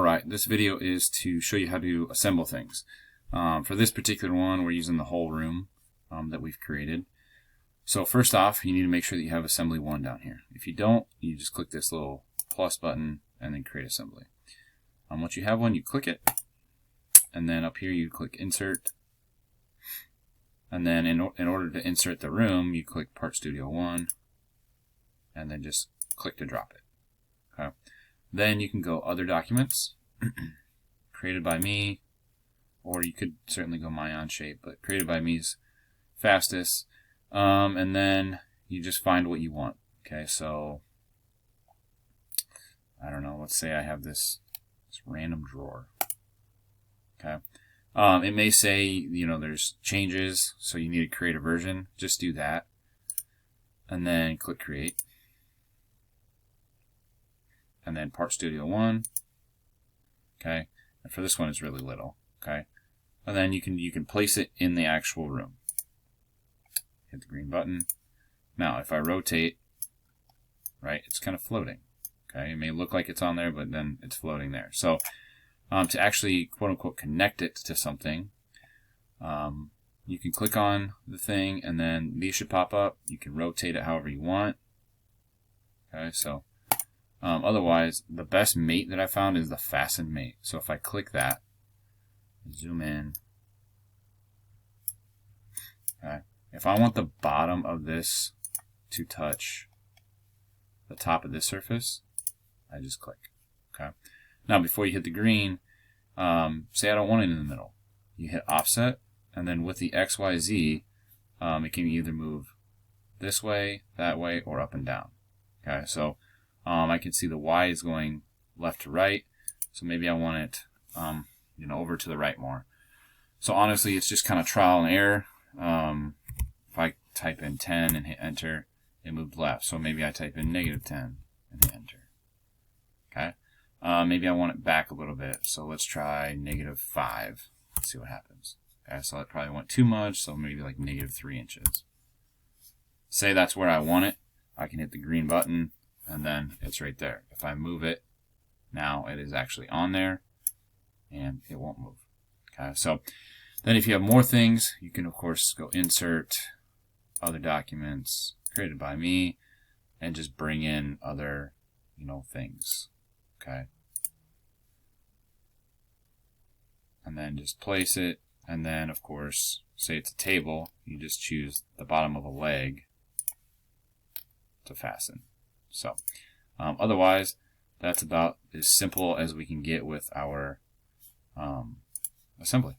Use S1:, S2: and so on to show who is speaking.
S1: Alright, this video is to show you how to assemble things. For this particular one, we're using the whole room that we've created. So first off, you need to make sure that you have assembly 1 down here. If you don't, you just click this little plus button and then create assembly. Once you have one, you click it, and then up here you click insert, and then in order to insert the room, you click Part Studio 1, and then just click to drop it. Okay. Then you can go Other Documents, Created by Me, or you could certainly go My Onshape, but Created by Me is fastest. And then you just find what you want. Okay, so I don't know, let's say I have this random drawer. Okay. It may say, you know, there's changes, so you need to create a version. Just do that. And then click Create. And then Part Studio 1. Okay. And for this one, it's really little. Okay. And then you can place it in the actual room. Hit the green button. Now, if I rotate, right, it's kind of floating. Okay. It may look like it's on there, but then it's floating there. So, to actually, quote unquote, connect it to something, you can click on the thing, and then these should pop up. You can rotate it however you want. Okay. So, otherwise, the best mate that I found is the fasten mate. So if I click that, zoom in, okay. If I want the bottom of this to touch the top of this surface, I just click. Okay. Now before you hit the green, say I don't want it in the middle. You hit offset, and then with the XYZ, it can either move this way, that way, or up and down. Okay. So I can see the Y is going left to right, so maybe I want it, you know, over to the right more. So honestly, it's just kind of trial and error. If I type in 10 and hit enter, it moved left. So maybe I type in -10 and hit enter. Okay. Maybe I want it back a little bit. So let's try -5. Let's see what happens. Okay. So I probably went too much. So maybe like -3 inches. Say that's where I want it. I can hit the green button, and then it's right there. If I move it, now it is actually on there, and it won't move. Okay, so then if you have more things, you can of course go Insert, Other Documents, Created by Me, and just bring in other, you know, things. Okay, and then just place it, and then of course, say it's a table, you just choose the bottom of a leg to fasten. So, otherwise, that's about as simple as we can get with our assembly.